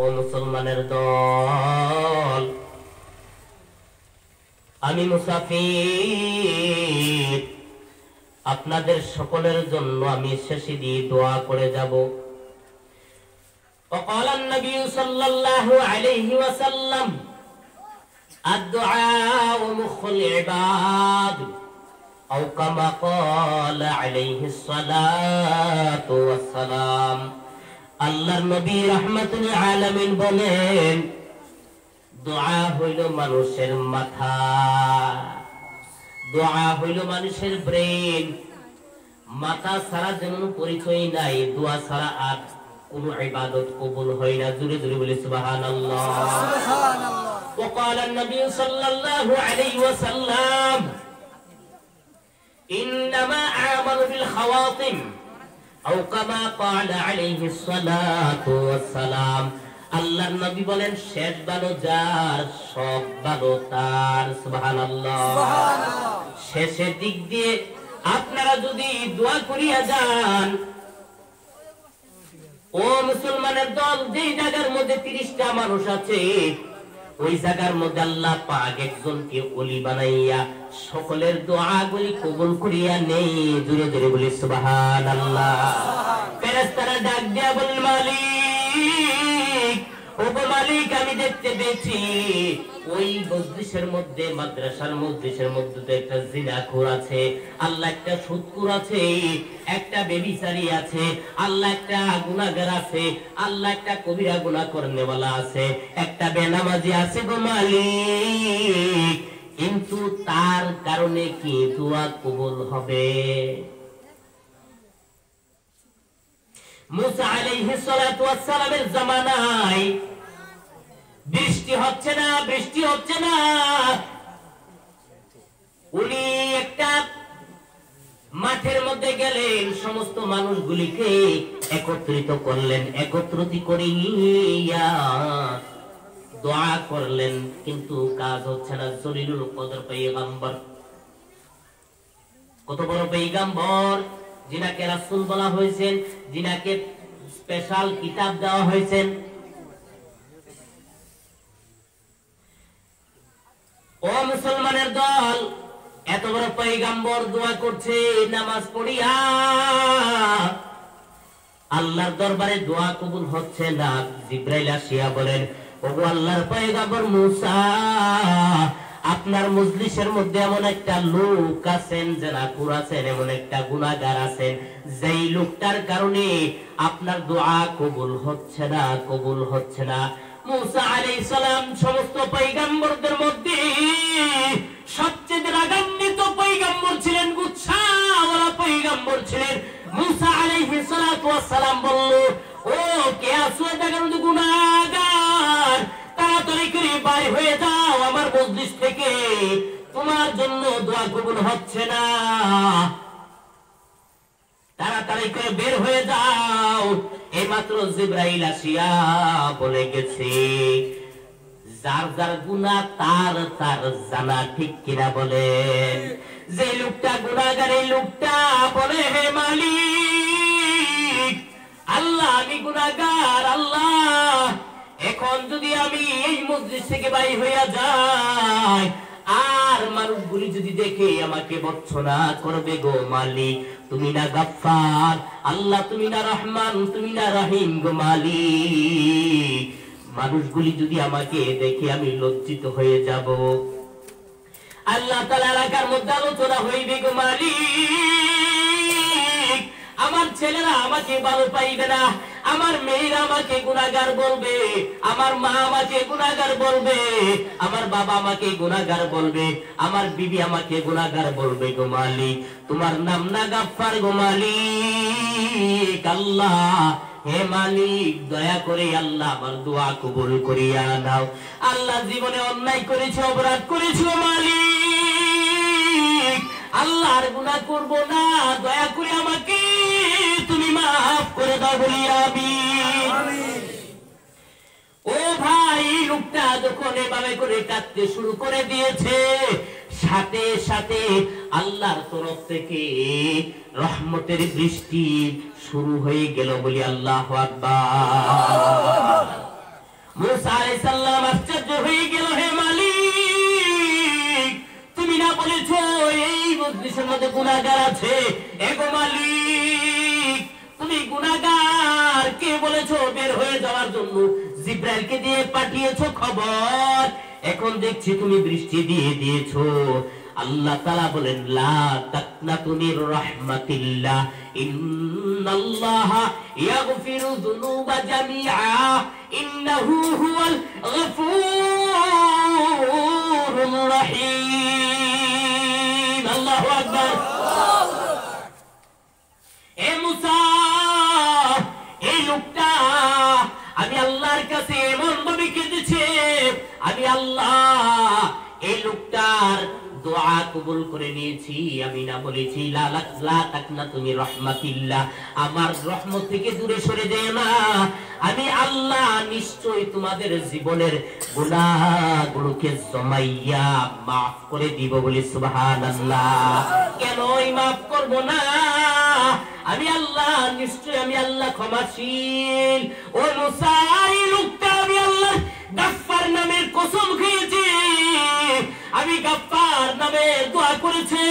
ও মুসলমানের দল, আমি মুসাফির, আপনাদের সকলের জন্য আমি শেষে দিয়ে দোয়া করে যাব। وقال النبي صلى الله عليه وسلم الدعاء مخ العباد أو كما قال عليه الصلاة والسلام। আল্লাহর নবী রাহমাতুল আলামিন বলেন, দোয়া হইল মানুষের মাথা, দোয়া হইল মানুষের ব্রেন। মাথা ছাড়া যেমন পরিচয় নাই, দোয়া ছাড়া আর কোন ইবাদত কবুল হয় না। জোরে জোরে বলি সুবহানাল্লাহ। সুবহানাল্লাহ। وقال النبي صلى الله عليه وسلم إنما أعمل بالخواطم أو كما قال عليه الصلاة والسلام। আল্লাহর নবী বলেন, শেষ ভালো যার সব ভালো তার। সুবহানাল্লাহ। সুবহানাল্লাহ। শেষের দিক দিয়ে আপনারা যদি দোয়া করিয়া যান, ও মুসলমানের দল, যে জায়গার মধ্যে 30টা মানুষ আছে, ওই জায়গার মধ্যে আল্লাহ পাক একজনকে ওলি বানাইয়া সকলের দোয়াগুলি কবুল করিয়া নেই। জোরে জোরে বলি সুবহানাল্লাহ। ফেরেশতারা ডাক দিয়া বলেন, মালিক, ওগো মালিক, আমি দেখতে পেয়েছি ওই মজলিসের মধ্যে, মাদ্রাসার মজলিসের মধ্যে তো একটা জিনাখোর আছে, আল্লাহ একটা সুদখোর আছে, একটা বেবিচারী আছে, আল্লাহ একটা গুনাহগার আছে, আল্লাহ একটা কবিরা গুনাহ করনেওয়ালা আছে, একটা বেনামাজি আছে গো মালিক, কিন্তু তার কারণে কি দোয়া কবুল হবে? মুসা আলাইহিস সালাতু ওয়াস সালামের জামানায় বৃষ্টি হচ্ছে না, বৃষ্টি হচ্ছে না। উনি একটা মাঠের মধ্যে গেলেন, সমস্ত মানুষগুলিকে একত্রিত করলেন, একত্রিত করিয়া দোয়া করলেন, কিন্তু কাজ হচ্ছে না। জলিলুল কদর পয়গম্বর, কত বড় পয়গম্বর, যিনাকে রাসূল বলা হয়েছেন, যিনাকে স্পেশাল কিতাব দেওয়া হয়েছে। ও মুসলমানের দল, এত বড় পয়গম্বর দোয়া করছে নামাজ পড়িয়া, আল্লাহর দরবারে দোয়া কবুল হচ্ছে না। জিবরাইল আসিয়া বলেন, ওগো আল্লাহর পয়গম্বর মুসা, আপনার মজলিসের মধ্যে এমন একটা লোক আছেন, জিনাখোর আছেন, এমন একটা গুনাহগার আছেন, যেই লোকটার কারণে আপনার দোয়া কবুল হচ্ছে না, কবুল হচ্ছে না। মুসা আলাইহিস সালাম সমস্ত পয়গম্বরদের মধ্যে সবচেয়ে রাগান্বিত পয়গম্বর ছিলেন, গুচ্ছাওয়ালা পয়গম্বর ছিলেন। মুসা আলাইহিস সালাতু ওয়াস সালাম বলল, ও কে আছো এখানে গুনাহগার, তাড়াতাড়ি করে বাইরে হয়ে যাও আমার মজলিস থেকে, তোমার জন্য দোয়া কবুল হচ্ছে না, তাড়াতাড়ি করে বের হয়ে যাও। এইমাত্র জিবরাইল আসিয়া বলে গেছে, যার যার গুনাহ তার তার জানা, ঠিক কিনা বলেন? যে লোকটা গুনাহগার, এই লোকটা বলে, হে মালিক, আল্লাহ আমি গুনাহগার, আল্লাহ এখন যদি আমি এই মজলিস থেকে বাইরে হইয়া যাই, আর মানুষগুলি যদি দেখে আমাকে ভর্ৎসনা করবে গো মালিক, তুমি না গফফার, আল্লাহ তুমি না রহমান, তুমি না রহিম গো মালিক, মানুষগুলি যদি আমাকে দেখে আমি লজ্জিত হয়ে যাব। আল্লাহ তাআলা এলাকার মধ্যে আলোচনা হইবে গো মালিক, আমার ছেলেরা আমাকে ভালো পাইবে না, আমার মেয়েরা আমাকে গুনাহগার বলবে, আমার মা আমাকে গুনাহগার বলবে, আমার বাবা আমাকে গুনাহগার বলবে, আমার বিবি আমাকে গুনাহগার বলবে গো মালিক, তোমার নাম না গফফার গো মালিক। আল্লাহ, হে মালিক, দয়া করে আল্লাহ আমার দোয়া কবুল করিয়া নাও। আল্লাহ জীবনে অন্যায় করেছি, অপরাধ করেছি ও মালিক, আল্লাহর গুনাহ করব না, দয়া করে আমাকে তুমি মাফ করে দাও বলি আমিন। ও ভাই, লোকটা যখন এভাবে করে কাঁদতে শুরু করে দিয়েছে, সাথে সাথে আল্লাহর তরফ থেকে রহমতের বৃষ্টি শুরু হয়ে গেল বলি আল্লাহু আকবার। সাল্লাম আশ্চর্য হয়ে গেল, হে মালিক, তুমি না বলেছো এই মজলিসের মধ্যে গুনাহগার আছে? এগো মালিক, তুমি গুনাহগার কে বলেছো বের হয়ে যাওয়ার জন্য? জিব্রাইলকে দিয়ে পাঠিয়েছো খবর, এখন দেখছি তুমি বৃষ্টি দিয়ে দিয়েছো। আল্লাহ তাআলা বলেন, লা তাকনাতু মির রাহমাতিল্লাহ, ইন্নাল্লাহা ইয়াগফিরু যুনুবা জামিআ, ইন্নাহু হুয়াল গফুরুর রহিম। আল্লাহু আকবার। এ মুসা, এই লোকটা আমি আল্লাহর কাছে এমন ভাবে কেঁদেছে, আমি আল্লাহ এই লোকটার দোয়া কবুল করে নিয়েছি। আমি না বলেছি লা তাকনাতু মির রাহমাতিল্লাহ, আমার রহমত থেকে দূরে সরে যেও না, আমি আল্লাহ নিশ্চয়ই তোমাদের জীবনের গুনাহগুলোকে জমাইয়া মাফ করে দিব। বলি সুবহানাল্লাহ। কেনই মাফ করব না? আমি আল্লাহ, নিশ্চয়ই আমি আল্লাহ ক্ষমাশীল। ও মুসা, এই লোকটা আমি আল্লাহ গাফফার নামের কসম খেয়েছি, আমি গাফফার নামে দোয়া করেছে,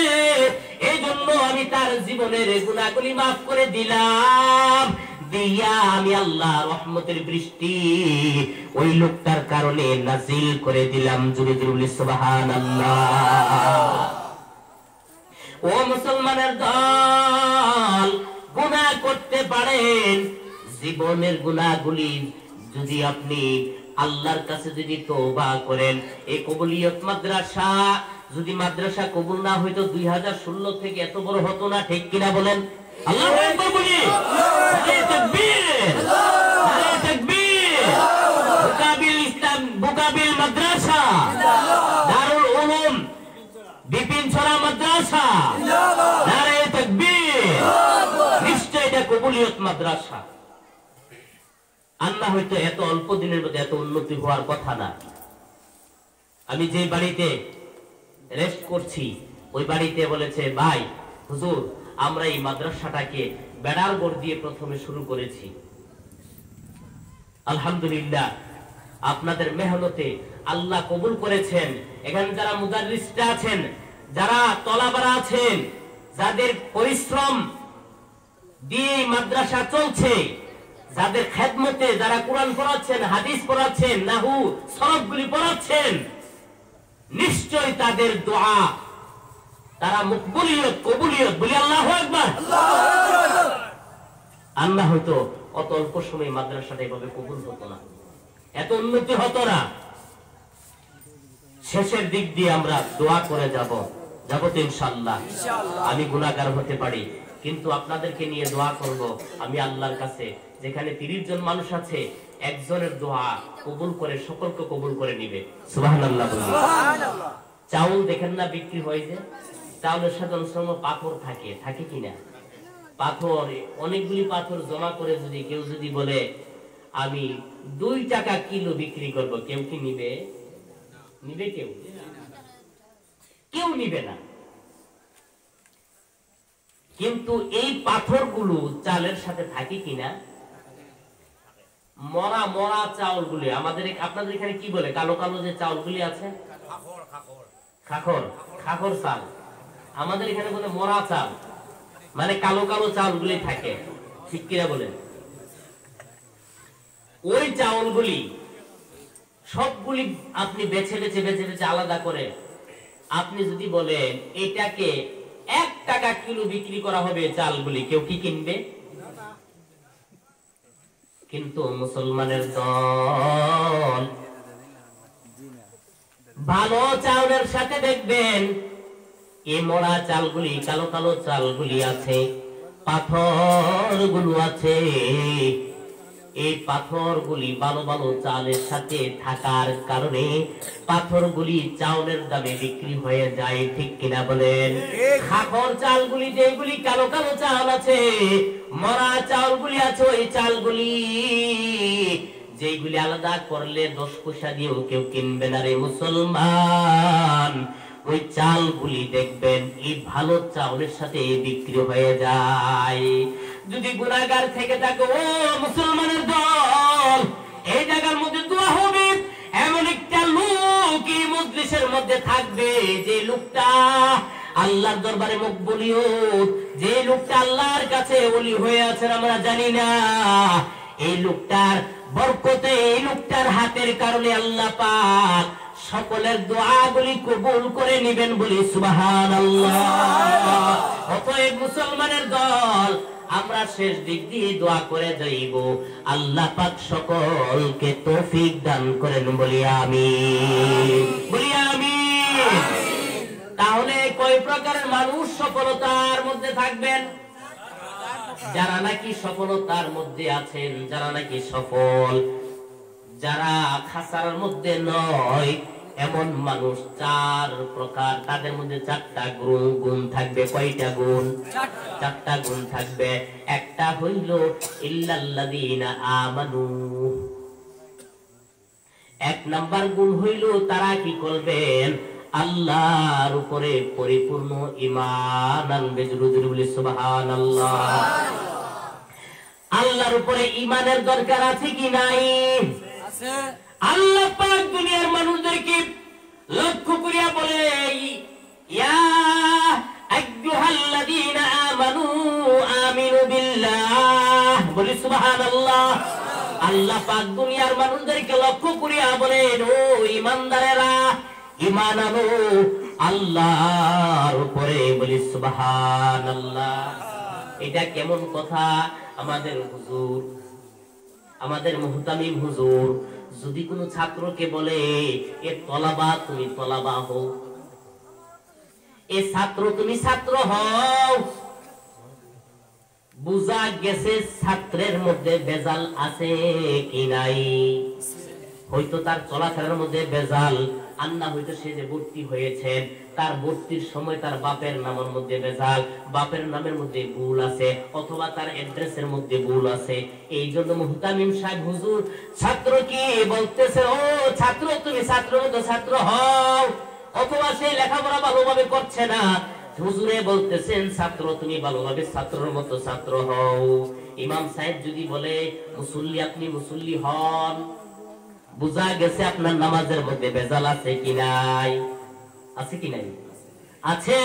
এই জন্য আমি তার জীবনের গুনাহগুলি মাফ করে দিলাম। দিয়া আমি আল্লাহ রহমতের বৃষ্টি ওই লোকটার কারণে নাজিল করে দিলাম। জুড়ে জুড়ে সুবহানাল্লাহ। ও মুসলমানের দল, গুনাহ করতে পারেন, জীবনের গুনাহগুলি যদি আপনি আল্লাহর কাছে যদি তওবা করেন, এই কবুলিয়ত মাদ্রাসা যদি মাদ্রাসা কবুল না হইতো 2016 থেকে এত বড় হতো না। ঠিক কিনা বলেন? আল্লাহু আকবার বলি। নারে তাকবীর, নারে তাকবীর। বুকাবিল ইসলাম, বুকাবিল মাদ্রাসা, দারুল উলুম বিপিন ছড়া মাদ্রাসা, নারে তাকবীর। নিশ্চয় এটা কবুলিয়ত মাদ্রাসা। আল্লাহ হয়তো এত অল্প দিনের মধ্যে এত উন্নতি হওয়ার কথা না। আমি যে বাড়িতে রেস্ট করছি ওই বাড়িতে বলেছে, ভাই হুজুর, আমরা এই মাদ্রাসাটাকে বেড়ার বোর্ড দিয়ে প্রথমে শুরু করেছি। আলহামদুলিল্লাহ, আপনাদের মেহনতে আল্লাহ কবুল করেছেন। এখানে যারা মুদাররিসরা আছেন, যারা তলাবারা আছেন, যাদের পরিশ্রম দিয়ে মাদ্রাসা চলছে, যাদের খেদমতে যারা কোরআন পড়াচ্ছেন, হাদিস পড়াচ্ছেন, নাহু সরফগুলি পড়াচ্ছেন, নিশ্চয় তাদের দোয়া তারা মকবুলিয়ত কবুলিয়ত। বলি আল্লাহু আকবার। আল্লাহ হয়তো অত অল্প সময় মাদ্রাসাটা এভাবে কবুল হতো না, এত উন্নতি হতো না। শেষের দিক দিয়ে আমরা দোয়া করে যাব তো ইনশাআল্লাহ। আমি গুনাহগার হতে পারি, কিন্তু আপনাদেরকে নিয়ে দোয়া করব আমি আল্লাহর কাছে। যেখানে 30 জন মানুষ আছে, একজনের দোয়া কবুল করে সকলকে কবুল করে নিবে। সুবহানাল্লাহ। সুবহানাল্লাহ। চাউল দেখেন না বিক্রি হয় যে, চাউলের সাথে অনেক সময় পাথর থাকে, থাকে কিনা? পাথর, অনেকগুলি পাথর জমা করে যদি কেউ যদি বলে আমি 2 টাকা কিলো বিক্রি করব, কেউ কি নিবে? নিবে কেউ? কেউ নিবে না। কিন্তু এই পাথরগুলো চালের সাথে থাকে কিনা? মরা মরা চাউলগুলি আমাদের, আপনাদের এখানে কি বলে কালো কালো যে চাউলগুলি আছে? খাখর, খাখর চাল। আমাদের এখানে বলে মরা চাল, মানে কালো কালো চাউলগুলি থাকে। ঠিক কিনা বলেন? ওই চাউলগুলি সবগুলি আপনি বেছে বেছে বেছে বেছে আলাদা করে আপনি যদি বলেন এটাকে 1 টাকা কিলো বিক্রি করা হবে চালগুলি, কেউ কি কিনবে? কিন্তু মুসলমানের দল ভালো চাউলের সাথে দেখবেন এই মরা চালগুলি, কালো কালো চালগুলি আছে, পাথরগুলো আছে। এই পাথরগুলি ভালো ভালো চালের সাথে থাকার কারণে পাথরগুলি চাউলের দামে বিক্রি হয়ে যায়। ঠিক কিনা বলেন? খাখর চালগুলি, যেগুলি কালো কালো চাল আছে, মরা চাউলগুলি আছে, ওই চালগুলি যেগুলি আলাদা করলে 10 পয়সা দিয়েও কেউ কিনবে না রে মুসলমান। ওই চালগুলি দেখবেন এই ভালো চাউলের সাথে বিক্রি হয়ে যায়। যদি গুনাহগার থেকে থাকে ও মুসলমানের দল, এই জায়গার মধ্যে দোয়া হবে, লোকটা আল্লাহর দরবারে মকবুলিয়ত, যে লোকটা আল্লাহর কাছে ওলি হয়ে আছেন আমরা জানি না, এই লোকটার বরকতে, এই লোকটার হাতের কারণে আল্লাহ পাক সকলের দোয়াগুলি কবুল করে নেবেন বলি সুবহানাল্লাহ। অতএব মুসলমানের দল, আমরা শেষ দিক দিয়ে দোয়া করে যাইব, আল্লাহ পাক সকলকে তৌফিক দান করেন বলি আমিন, বলি আমিন। তাহলে কয় প্রকারের মানুষ সফলতার মধ্যে থাকবেন? যারা নাকি সফলতার মধ্যে আছেন, যারা নাকি সফল, যারা খাসার মধ্যে নয়, এমন মানুষ 4 প্রকার। তাদের মধ্যে 4টা গুণ থাকবে। কয়টা গুণ? 4টা গুণ থাকবে। একটা হইল ইল্লাল্লাযীনা আমানু। 1 নাম্বার গুণ হইল তারা কি করবেন? আল্লাহর উপরে পরিপূর্ণ ঈমান আনবে। জোরে বলি সুবহানাল্লাহ। আল্লাহর উপরে ঈমানের দরকার আছে কি নাই? আছে। আল্লাহ পাক দুনিয়ার মানুষদেরকে লক্ষ্য করিয়া বলে, ইয়া আইয়ুহাল্লাযীনা আমানু আমিনু বিল্লাহ। বলি সুবহানাল্লাহ। আল্লাহ পাক দুনিয়ার মানুষদেরকে লক্ষ্য করিয়া বলেন, ও ঈমানদারেরা, ঈমান আনো আল্লাহর উপরে। বলি সুবহানাল্লাহ। এটা কেমন কথা? আমাদের হুজুর, আমাদের মুহতামিম হুজুর যদি কোন ছাত্রকে বলে, এ তলাবা, তুমি তলাবা হও, এ ছাত্র তুমি ছাত্র হও, বুঝা গেছে ছাত্রের মধ্যে বেজাল আছে কি নাই। হয়তো তার চলাফেরার মধ্যে বেজাল, আর না হয়তো সে যে ভর্তি হয়েছেন, তার ভর্তির সময় তার বাপের নামের মধ্যে বেজাল, বাপের নামের মধ্যে ভুল আছে, অথবা তার অ্যাড্রেসের মধ্যে ভুল আছে। এই জন্য মুহতামিম সাহেব হুজুর ছাত্র কি বলতেছে, ও ছাত্র তুমি ছাত্রের মতো ছাত্র হও, অথবা সে লেখাপড়া ভালোভাবে করছে না, হুজুরে বলতেছেন ছাত্র তুমি ভালোভাবে ছাত্রের মতো ছাত্র হও। ইমাম সাহেব যদি বলে মুসল্লি, আপনি মুসল্লি হন, বুঝা গেছে আপনার নামাজের মধ্যে বেজাল আছে কি নাই? আছে কি নাই? আছে।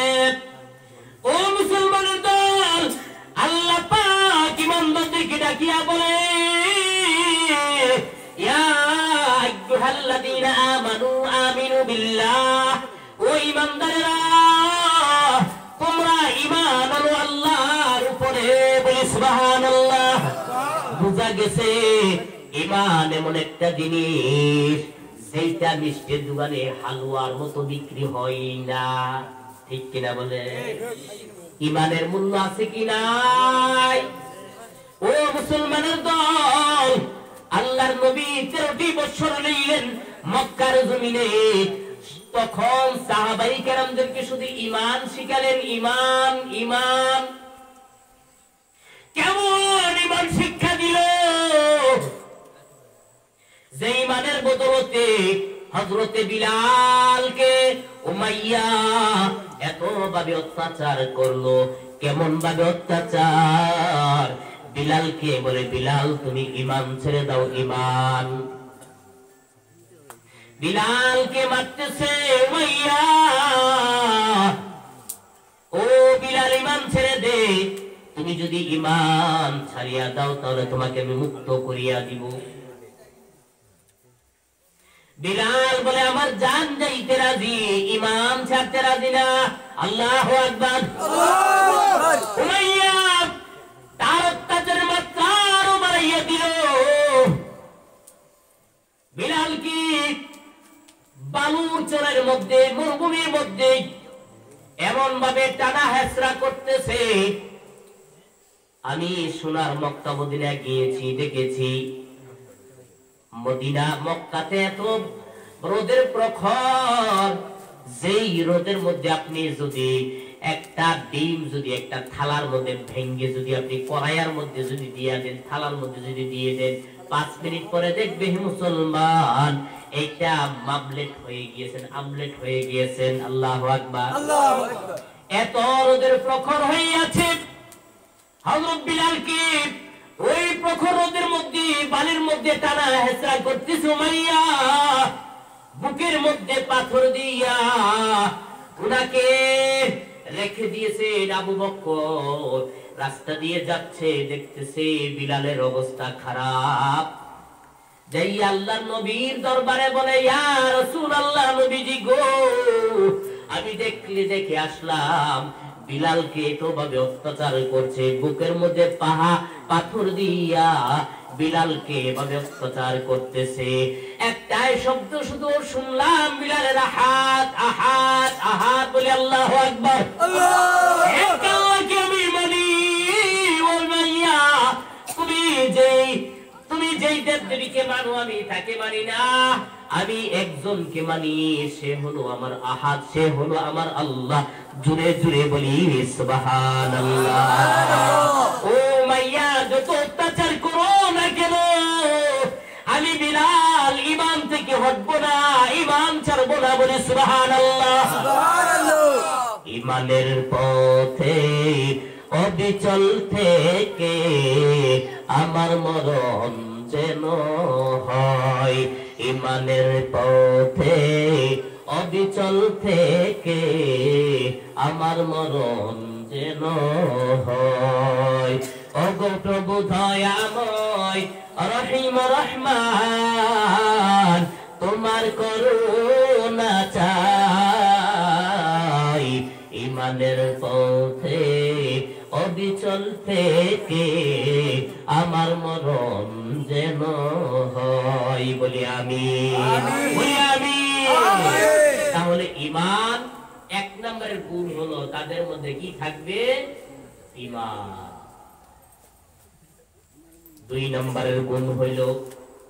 ও মুসলমানের দল, আল্লাহ পাক ঈমানদারদেরকে ডাকিয়া বলে, ইয়া আইয়ুহাল্লাযীনা আমানু আমিনু বিল্লাহ। ও ঈমানদারেরা, তোমরা ঈমান আনো আল্লাহর উপরে। বলি সুবহানাল্লাহ। বুঝা গেছে ঈমান এমন একটা জিনিস যেটা মিষ্টির দোকানে হালুয়ার মতো বিক্রি হয় না। ঠিক কিনা বলে? ঈমানের মূল্য আছে কি নাই? ও মুসলমানের দল, আল্লাহর নবী 13টি বছর রইলেন মক্কার জমিনে। তখন সাহাবায়ে কেরামদেরকে শুধু ঈমান শিখালেন। ঈমান, ঈমান। কেমন ঈমান শিক্ষা দিল, যে ঈমানের বদলতে হযরতে বিলালকে উমাইয়া এত ভাবে অত্যাচার করলো। কেমন ভাবে অত্যাচার! বিলালকে বলে, বিলাল তুমি ঈমান ছেড়ে দাও, ঈমান। বিলালকে মারতেছে উমাইয়া, ও বিলাল ঈমান ছেড়ে দে, তুমি যদি ঈমান ছাড়িয়া দাও তাহলে তোমাকে আমি মুক্ত করিয়া দিব। বিলাল বলে, আমার জান যাইতে রাজি, ঈমান ছাড়তে রাজি না। আল্লাহু আকবার। উমাইয়া তার অত্যাচারের মাত্রা আরো বাড়াইয়া দিল। বিলাল কি বালুর চরের মধ্যে, মরুভূমির মধ্যে এমন ভাবে টানা হেঁচড়া করতেছে। আমি সোনার মক্কা মদিনা গিয়েছি, দেখেছি। মদিনা মক্কাতে এত রোদের প্রখর, যেই রোদের মধ্যে আপনি যদি একটা ডিম যদি একটা থালার মধ্যে ভেঙ্গে যদি আপনি কড়াইয়ের মধ্যে যদি দিয়ে দেন, থালার মধ্যে যদি দিয়ে দেন, 5 মিনিট পরে দেখবে হে মুসলমান, এটা মামলেট হয়ে গিয়েছেন, আমলেট হয়ে গিয়েছেন। আল্লাহু আকবার, আল্লাহু আকবার। এত রোদের প্রখর হয়ে আছে। হযরত বিলাল কি ওই প্রখর রোদের মধ্যে, বালির মধ্যে টানা হেঁচড়া করতেছে উমাইয়া, বুকের মধ্যে পাথর দিয়া উনাকে রেখে দিয়েছে আবু বকর। রাস্তা দিয়ে যাচ্ছে, দেখতেছে বিলালের অবস্থা খারাপ। যাই আল্লাহর নবীর দরবারে বলে, ইয়া রাসূলুল্লাহ, নবীজি গো, আমি দেখে আসলাম বিলালকে এতভাবে অত্যাচার করছে, বুকের মধ্যে পাথর দিয়া বিলালকে এভাবে অত্যাচার করতেছে। একটাই শব্দ শুধু শুনলাম, বিলালের আহাত আহাত আহাত বলে আল্লাহু আকবার। এক আল্লাহকে আমি মানি। ও মাইয়া, তুমি যেই দেবদেবীকে মানো, আমি তাকে মানি না। আমি একজনকে মানি, সে হলো আমার আহাদ, সে হলো আমার আল্লাহ। জুড়ে জুড়ে বলি সুবহানাল্লাহ। ও মাইয়া, যত অত্যাচার করো না কেন, আমি বিলাল ঈমান থেকে হটবো না, ঈমান ছাড়বো না। বলি সুবহানাল্লাহ। ঈমানের পথে অবিচল থেকে আমার মরণ যেন হয়। ঈমানের পথে অবিচল থেকে আমার মরণ যেন হয়। ওগো প্রভু দয়াময় রহিম রহমান, তোমার করুণা চাই। ঈমানের পথে অবিচল থেকে আমার মরণ যেন হয়। বলি আমিন, বলি আমিন। তাহলে ঈমান এক নম্বরের গুণ হলো, তাদের মধ্যে কি থাকবে? ঈমান। দুই নম্বরের গুণ হইল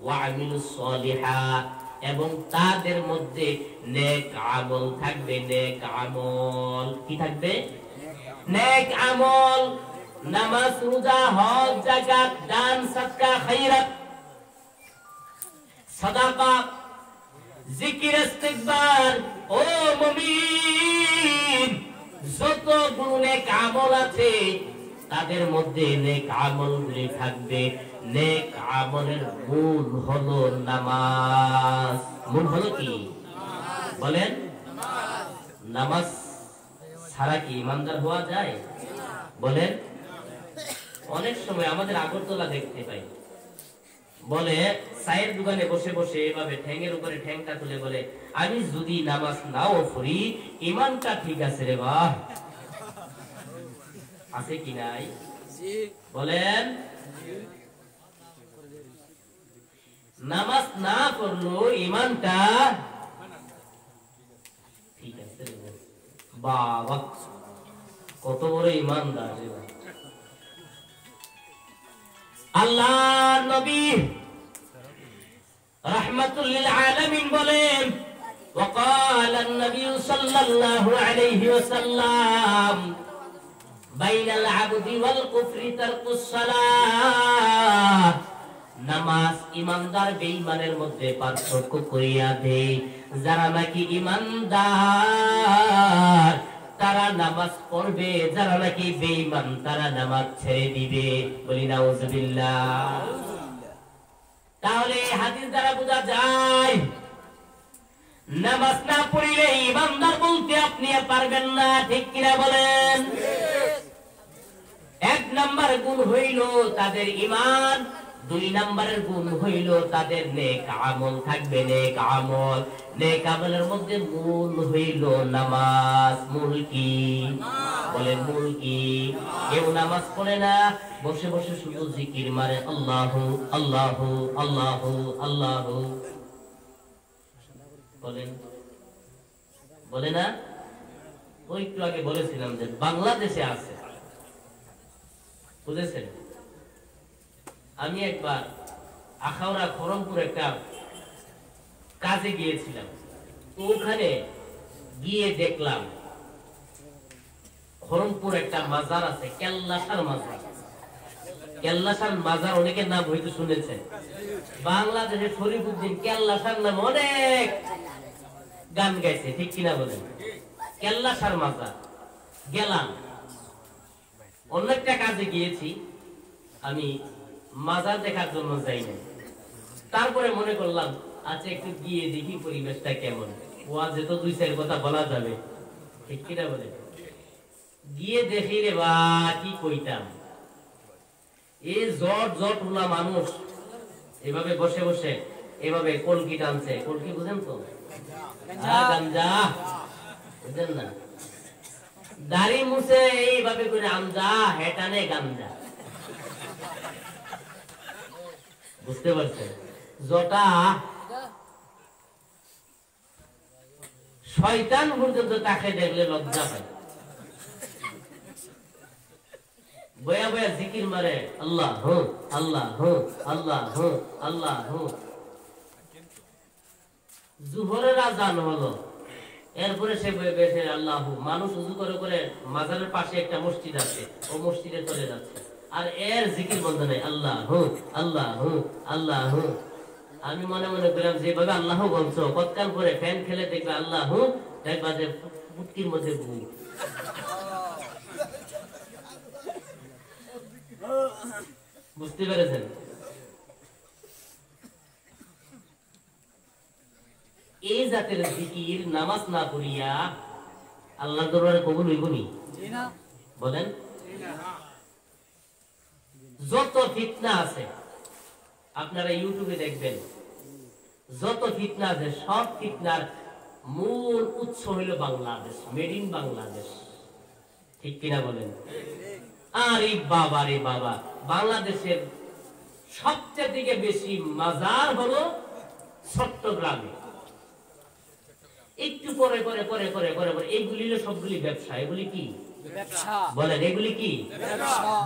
ওয়ামিলুস সলিহাত, এবং তাদের মধ্যে নেক আমল থাকবে। নেক আমল কি থাকবে? নেক আমল। নামাজ, রোজা, হজ, যাকাত, দান, সাদকা, খায়রাত, সাদাকা, জিকির, ইস্তিগফার। ও মুমিন, যত নেক আমল আছে তাদের মধ্যে নেক আমলগুলি থাকবে। নেক আমলের মূল হলো নামাজ। মূল হলো কি বলেন? নামাজ ছাড়া কি ইমানদার হওয়া যায়? বলেন। অনেক সময় আমাদের আগরতলা দেখতে পাই, বলে চায়ের দোকানে বসে বসে এভাবে ঠ্যাঙের উপরে ঠ্যাংটা তুলে বলে, আমি যদি নামাজ নাও পড়ি ইমানটা ঠিক আছে রে বাহ। আছে কি নাই? বলেন। নামাজ না পড়লো ইমানটা ঠিক আছে। বাবা, কত বড় ইমানদার। আল্লাহ নবী রাহমাতুল লিল আলামিন বলেন, وقال النبي صلى الله عليه وسلم بين العبد والكفر ترك الصلاة। নামাজ ইমানদার বেঈমানের মধ্যে পার্থক্য করিয়া দেয়। যারা নাকি ইমানদার তারা নামাজ পড়বে, যারা নাকি বেঈমান তারা নামাজ ছেড়ে দিবে। বলি নাউজুবিল্লাহ। তাহলে হাদিস দ্বারা বোঝা যায় নামাজ না পড়লে ইমানদার বলতে আপনি পারবেন না। ঠিক কিনা বলেন? এক নাম্বার গুণ হইল তাদের ঈমান, দুই নাম্বারের গুণ হইল তাদের নেক আমল থাকবে। নেক আমল, নেক আমলের মধ্যে মূল হইল নামাজ। মূল কি বলেন? মূল কি? কেউ নামাজ পড়ে না, বসে বসে শুধু জিকির মারে, আল্লাহু আল্লাহু আল্লাহু আল্লাহু। বলেন, বলে না? ওই একটু আগে বলেছিলাম যে বাংলাদেশে আছে, বুঝেছেন? আমি একবার আখাউড়া খড়মপুর একটা কাজে গিয়েছিলাম। তো ওখানে গিয়ে দেখলাম খড়মপুর একটা মাজার আছে, কেল্লাসার মাজার। কেল্লাসার মাজার অনেকের নাম হয়তো শুনেছেন। বাংলাদেশের শরীফুদ্দিন কেল্লাসার নাম অনেক গান গাইছে। ঠিক কিনা বলেন? কেল্লাসার মাজার গেলাম। অন্য একটা কাজে গিয়েছি, আমি মাজার দেখার জন্য যাই না। তারপরে মনে করলাম আচ্ছা একটু গিয়ে দেখি পরিবেশটা কেমন। ওয়াজে তো দুই চার কথা বলা যাবে, ঠিক কিনা বলে? গিয়ে দেখি রে বা কি কইতাম, এই জট জট উলা মানুষ এভাবে বসে বসে এভাবে কলকি টানছে। কলকি বুঝেন তো? গাঞ্জা বুঝেন না? দাড়ি মুছে এইভাবে করে আমজা হেটানে গাঞ্জা, বুঝতে পারছেন? জটা শয়তান পর্যন্ত তাকে দেখলে লজ্জা পায়, বয়া বয়া জিকির মারে, আল্লাহ হু আল্লাহ হু আল্লাহ হু আল্লাহ হু। জুহরের আযান হলো, এরপরে সে বেশে আল্লাহ হু। মানুষ উযু করে করে মাজারের পাশে একটা মসজিদ আছে, ও মসজিদে চলে যাচ্ছে, আর এর জিকির বন্ধ নাই, আল্লাহ হু আল্লাহ হু আল্লাহ হু। আমি মনে মনে করলাম যেভাবে আল্লাহ বলছো কতকাল পরে ফ্যান খেলে দেখবে আল্লাহ হু, দেখবা যে পুটকির মধ্যে ঘু। বুঝতে পেরেছেন? এই জাতের জিকির নামাজ না পড়িয়া আল্লাহর দরবারে কবুল হইব নি? বলেন। যত ফিতনা আছে আপনারা ইউটিউবে দেখবেন, যত ফিতনা আছে সব ফিতনার মূল উৎস হইল বাংলাদেশ, মেড ইন বাংলাদেশ। ঠিক কিনা বলেন? আরে বাবা রে বাবা, বাংলাদেশের সবচেয়ে থেকে বেশি মাজার হলো চট্টগ্রামে। একটু পরে পরে পরে পরে পরে পরে এইগুলি সবগুলি ব্যবসা। এগুলি কি বলেন? এগুলি কি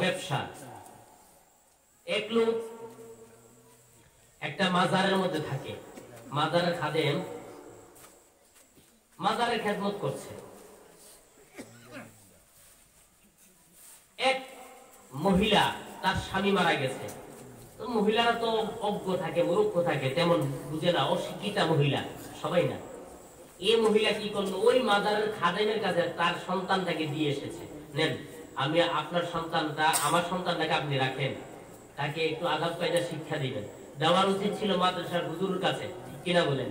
ব্যবসা? এক লোক একটা মাজারের মধ্যে থাকে, মাজারের খাদেম মাজারের খেদমত করছে। এক মহিলা, তার স্বামী মারা গেছে, তো মহিলারা তো অজ্ঞ থাকে, মূর্খ থাকে, তেমন বুঝে না, অশিক্ষিতা মহিলা সবাই না। এই মহিলা কি করলো, ওই মাজারের খাদেমের কাছে তার সন্তানটাকে দিয়ে এসেছে, নেন আমি আপনার সন্তানটা, আমার সন্তানটাকে আপনি রাখেন, তাকে একটু আদব কায়দা শিক্ষা দিবেন। দেওয়ার উচিত ছিল মাদ্রাসার হুজুরের কাছে, কিনা বলেন?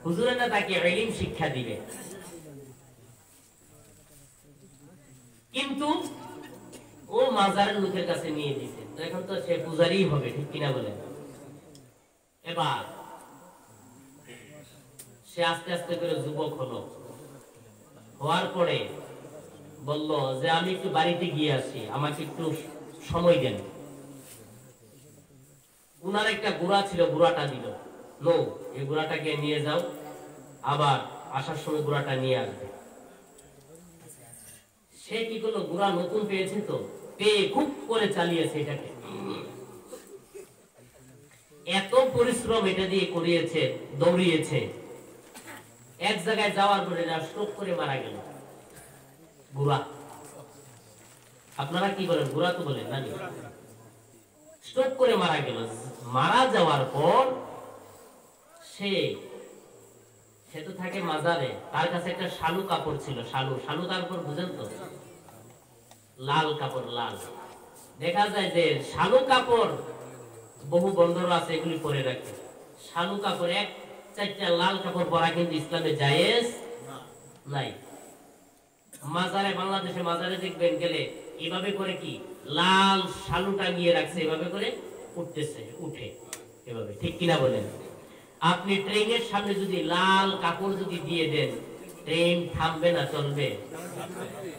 হুজুরের না তাকে ইলম শিক্ষা দিবে, কিন্তু ও মাজারের লোকের কাছে নিয়ে দিতে, তো এখন তো সে পূজারি হবে, ঠিক কিনা বলেন? এবার সে আস্তে আস্তে করে যুবক হলো, হওয়ার পরে বলল যে আমি একটু বাড়িতে গিয়ে আসি, আমাকে একটু সময় দেন। উনার একটা গুড়া ছিল, গুড়াটা দিল, নো এই গুড়াটাকে নিয়ে যাও, আবার আসার সময় গুড়াটা নিয়ে আসবে। সে কি করলো, গুড়া নতুন পেয়েছে তো, পেয়ে খুব করে চালিয়েছে এটাকে, এত পরিশ্রম এটা দিয়ে করিয়েছে, দৌড়িয়েছে, এক জায়গায় যাওয়ার পরে স্ট্রোক করে মারা গেল গুড়া। আপনারা কি বলেন? গুড়া তো বলেন না? স্ট্রোক করে মারা গেল। মারা যাওয়ার পর সে তো থাকে মাজারে, তার কাছে একটা শালু কাপড় ছিল, শালু কাপড় বুঝেন তো? লাল কাপড়, লাল। দেখা যায় যে শালু কাপড় বহু বন্ধুরা আছে এগুলি পরে রাখে। শালু কাপড় এক চারটা লাল কাপড় পরা কিন্তু ইসলামে জায়েজ নাই। মাজারে, বাংলাদেশে মাজারে দেখবেন গেলে এভাবে করে কি লাল শালু টাঙিয়ে রাখছে, এভাবে করে উঠতেছে, উঠে এভাবে, ঠিক কিনা বলেন? আপনি ট্রেনের সামনে যদি লাল কাপড় যদি দিয়ে দেন, ট্রেন থামবে না, চলবে?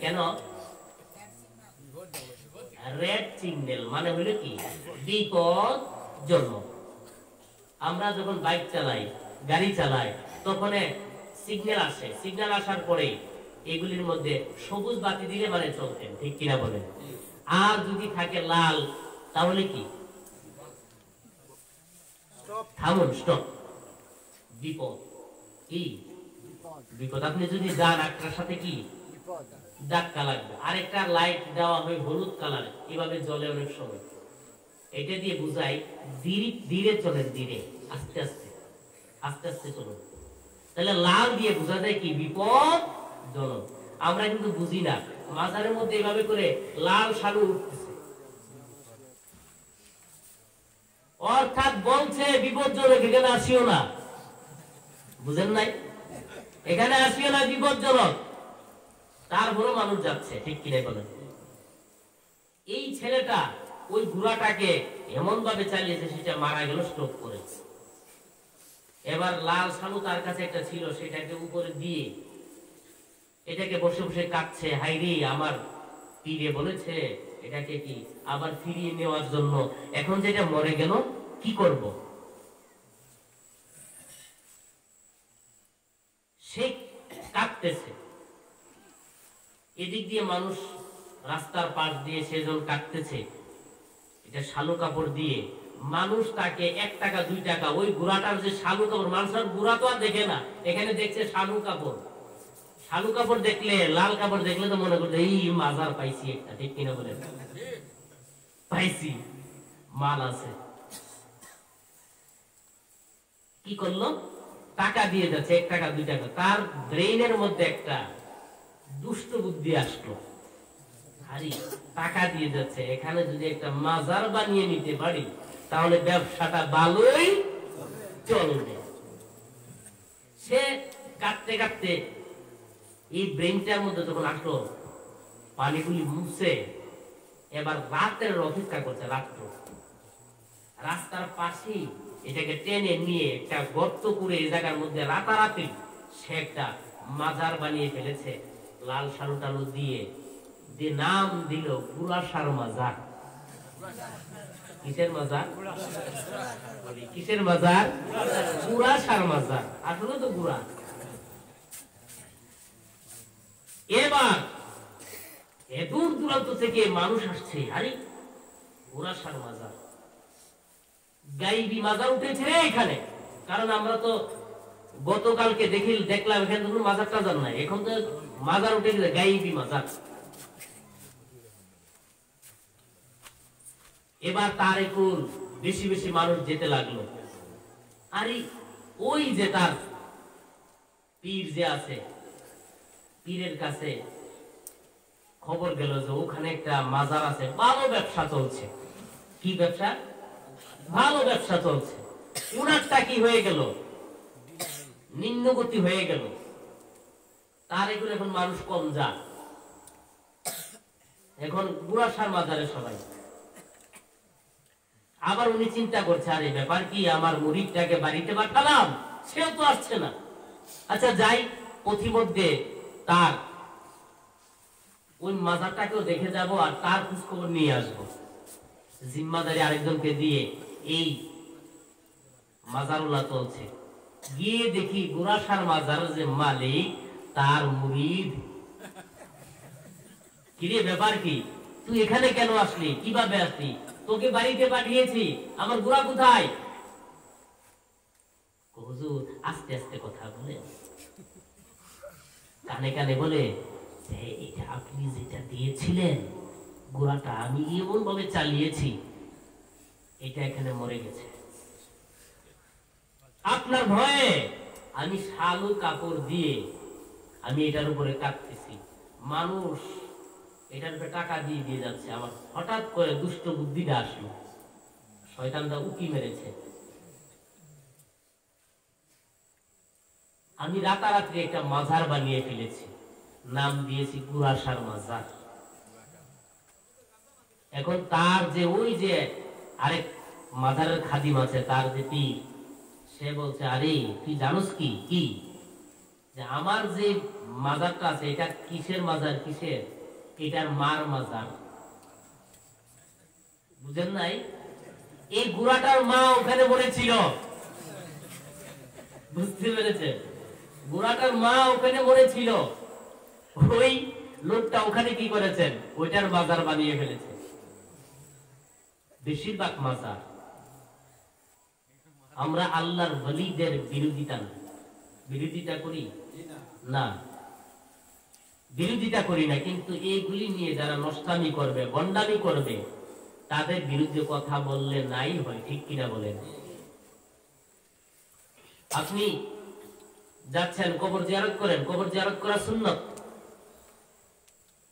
কেন? রেড সিগন্যাল মানে হলো কি বিপজ্জনক। আমরা যখন বাইক চালাই, গাড়ি চালাই, তখন সিগন্যাল আসে, সিগন্যাল আসার পরে এগুলির মধ্যে সবুজ বাতি দিলে মানে চলতেন, ঠিক কিনা বলেন? আর যদি থাকে লাল, তাহলে কি থামুন, স্টপ, বিপদ। কি বিপদ? আপনি যদি যান একটার সাথে কি ধাক্কা লাগবে, আরেকটা লাইট দেওয়া হয় হলুদ কালার, এভাবে জ্বলে অনেক সময়, এটা দিয়ে বুঝাই ধীরে ধীরে চলেন, ধীরে আস্তে আস্তে আস্তে আস্তে চলুন। তাহলে লাল দিয়ে বোঝা যায় কি বিপদজনক। আমরা কিন্তু বুঝি না, মাজারের মধ্যে এভাবে করে লাল শালু উঠতেছে, অর্থাৎ বলছে বিপজ্জনক, এখানে আসিও না। বুঝেন নাই? এখানে আসিও না, বিপজ্জনক। তারপরও মানুষ যাচ্ছে, ঠিক কিনা বলেন? এই ছেলেটা ওই ঘোড়াটাকে এমন ভাবে চালিয়েছে সেটা মারা গেল স্ট্রোক করে। এবার লাল সালু তার কাছে একটা ছিল, সেটাকে উপরে দিয়ে এটাকে বসে বসে কাঁদছে, হাইরে আমার পীরে বলেছে এটাকে কি আবার ফিরিয়ে নেওয়ার জন্য, এখন যেটা মরে গেল কি করব? সে কাঁদতেছে। এদিক দিয়ে মানুষ রাস্তার পাশ দিয়ে সেজন কাটতেছে, এটা শালু কাপড় দিয়ে। মানুষ তাকে 1 টাকা 2 টাকা, ওই ঘোড়াটার যে শালু কাপড়, মানুষের ঘোড়া তো আর দেখে না, এখানে দেখছে শালু কাপড়। শালু কাপড় দেখলে, লাল কাপড় দেখলে তো মনে করছে এই মাজার পাইছি একটা, ঠিক কিনা বলেন? পাইছি, মাল আছে। কি করলো? টাকা দিয়ে যাচ্ছে, 1 টাকা 2 টাকা। তার ব্রেইনের মধ্যে একটা দুষ্ট বুদ্ধি আসলো, আরে টাকা দিয়ে যাচ্ছে, এখানে যদি একটা মাজার বানিয়ে নিতে পারি তাহলে ব্যবসাটা ভালোই চলবে। সে কাটতে কাটতে এই ব্রেইনটার মধ্যে যখন আসলো, পানিগুলি মুছে এবার রাতের অপেক্ষা করছে। রাত্র রাস্তার পাশে এটাকে টেনে নিয়ে একটা গর্ত করে এই জায়গার মধ্যে রাতারাতি সে একটা মাজার বানিয়ে ফেলেছে, লাল সালু টালু দিয়ে নাম দিল গুড়াসার মাজার। কিসের মাজার? কিসের মাজার? গুড়াসার মাজার। আসলে তো গুড়া। এবার দূর দূরান্ত থেকে মানুষ আসছে, আরে গুড়াসার মাজার, গাইবি মাজার উঠেছে রে এখানে। কারণ আমরা তো গতকালকে দেখলাম এখানে তো মাজার টাজার নাই, এখন তো মাজার উঠে গেছে, গাইবি মাজার। এবার তার একটু বেশি বেশি মানুষ যেতে লাগলো। আরে ওই যে তার পীর যে আছে, পীরের কাছে খবর গেল যে ওখানে একটা মাজার আছে, ভালো ব্যবসা চলছে। কি ব্যবসা? ভালো ব্যবসা চলছে। উনারটা কি হয়ে গেল? নিম্নগতি হয়ে গেল। তার এগুলো এখন মানুষ কম যায়, এখন গুড়াসার মাজারে সবাই। আবার উনি চিন্তা করছে, আরে ব্যাপার কি, আমার মুরিদটাকে বাড়িতে পাঠালাম, সেও তো আসছে না। আচ্ছা যাই, পথিমধ্যে তার ওই মাজারটাকেও দেখে যাব আর তার খোঁজ খবর নিয়ে আসবো। জিম্মাদারি আরেকজনকে দিয়ে এই মাজারুল্লাহ চলছে। গিয়ে দেখি গুড়াসার মাজারের যে মালিক তার মুরিদ। কিরে ব্যাপার কি, তুই এখানে কেন আসলি, কিভাবে আসলি? তোকে বাড়িতে পাঠিয়েছি, আমার গুড়া কোথায়? হুজুর আস্তে আস্তে কথা বলে, কানে কানে বলে, এটা আপনি যেটা দিয়েছিলেন গুড়াটা আমি এমন ভাবে চালিয়েছি, এটা এখানে মরে গেছে। আপনার ভয়ে আমি শালু কাপড় দিয়ে আমি এটার উপরে কাটতেছি, মানুষ এটার উপরে টাকা দিয়ে দিয়ে যাচ্ছে। আমার হঠাৎ করে দুষ্ট বুদ্ধিটা আসলো, শয়তানটা উকি মেরেছে। আমি রাতারাত্রি একটা মাজার বানিয়ে ফেলেছি, নাম দিয়েছি গুড়াসার মাজার। এখন তার যে ওই যে আরেক মাজারের খাদিম আছে, তার যে পীর, সে বলছে, আরে তুই জানোস কি কি যে আমার যে মাজারটা আছে এটা কিসের মাজার? কিসের? এটার মার মাজার। বুঝেন নাই? এই গুড়াটার মা ওখানে মরেছিল। বুঝতে পেরেছে? গুড়াটার মা ওখানে মরেছিল, ওই লোকটা ওখানে কি করেছেন, ওইটার মাজার বানিয়ে ফেলেছে। বেশিরভাগ মাজার আমরা আল্লাহর ওয়ালিদের বিরোধিতা করি না, বিরোধিতা করি না, কিন্তু এইগুলি নিয়ে যারা নষ্টামি করবে, গন্ডামি করবে, তাদের বিরুদ্ধে কথা বললে নাই হয়, ঠিক কিনা বলেন? আপনি যাচ্ছেন, কবর জিয়ারত করেন, কবর জিয়ারত করা সুন্নাত।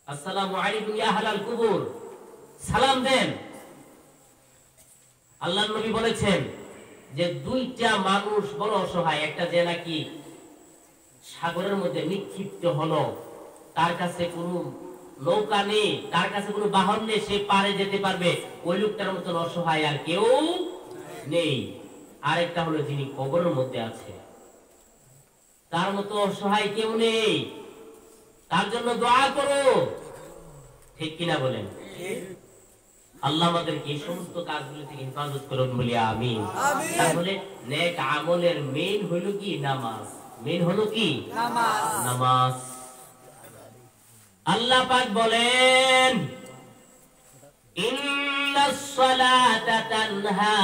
আসসালামু আলাইকুম ইয়া আহলাল কুবুর, সালাম দেন। আল্লাহর নবী বলেছেন যে দুইটা মানুষ বড় অসহায়, একটা যে নাকি সাগরের মধ্যে নিক্ষিপ্ত হলো, তার কাছে কোনো নৌকা নেই, তার কাছে কোনো বাহন নেই, সে পারে যেতে পারবে, ওই লোকটার মতন অসহায় আর কেউ নেই। আরেকটা হলো যিনি কবরের মধ্যে আছে, তার মতো অসহায় কেউ নেই, তার জন্য দোয়া করো। ঠিক কিনা বলেন? আল্লাহ আমাদেরকে এই সমস্ত কাজগুলো থেকে হেফাজত করুন বলি আমিন। তাহলে নেক আমলের মেইন হলো কি? নামাজ। মেইন হলো কি? নামাজ। আল্লাহ পাক বলেন, ইন্নাস সালাতা তানহা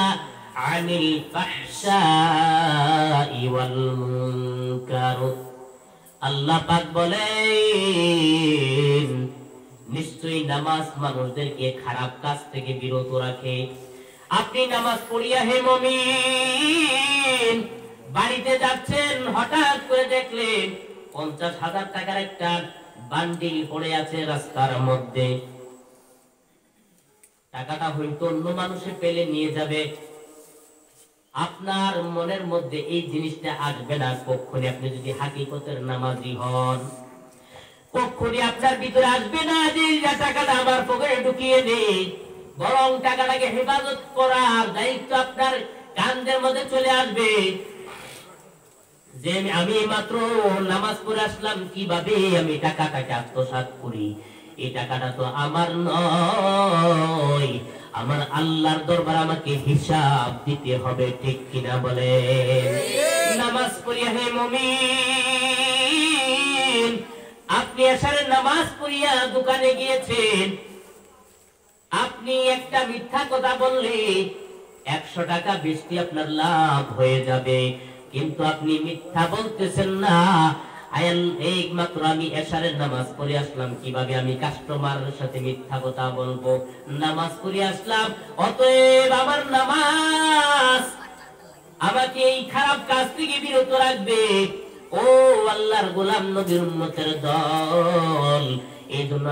আনিল ফাহশাই ওয়াল মুনকার। আল্লাহ পাক বলেন, নিশ্চয়ই নামাজ মানুষদেরকে খারাপ কাজ থেকে বিরত রাখে। আপনি নামাজ পড়িয়া হে মুমিন বাড়িতে যাচ্ছেন, হঠাৎ করে দেখলেন 50,000 টাকার একটা বান্ডিল পড়ে আছে রাস্তার মধ্যে। টাকাটা হয়তো অন্য মানুষে পেলে নিয়ে যাবে, আপনার মনের মধ্যে এই জিনিসটা আসবে না কখনই। আপনি যদি হাকিকতের নামাজি হন, কখনই আপনার ভিতরে আসবে না যে টাকাটা আমার পকেটে ঢুকিয়ে নেই, বরং টাকাটাকে হেফাজত করার দায়িত্ব আপনার কাঁধের মধ্যে চলে আসবে। যে আমি মাত্র নামাজ পড়ে আসলাম, কিভাবে আমি টাকাটাকে আত্মসাৎ করি, এই টাকাটা তো আমার নয়, আমার আল্লাহর দরবার আমাকে হিসাব দিতে হবে। ঠিক কিনা বলে? নামাজ পড়িয়া হে মুমিন, আপনি এশারের নামাজ পড়িয়া দোকানে গিয়েছেন, আপনি একটা মিথ্যা কথা বললে 100 টাকা বেশি আপনার লাভ হয়ে যাবে, কিন্তু আপনি মিথ্যা বলতেছেন না। এই মাত্র আমি এশারের নামাজ পড়ে আসলাম, কিভাবে আমি কাস্টমারের সাথে মিথ্যা কথা বলবো? নামাজ পড়ে আসলাম, অতএব আমার নামাজ আমাকে এই খারাপ কাজ থেকে বিরত রাখবে। ও আল্লাহর গোলাম নবীর উম্মতের দল, এই জন্য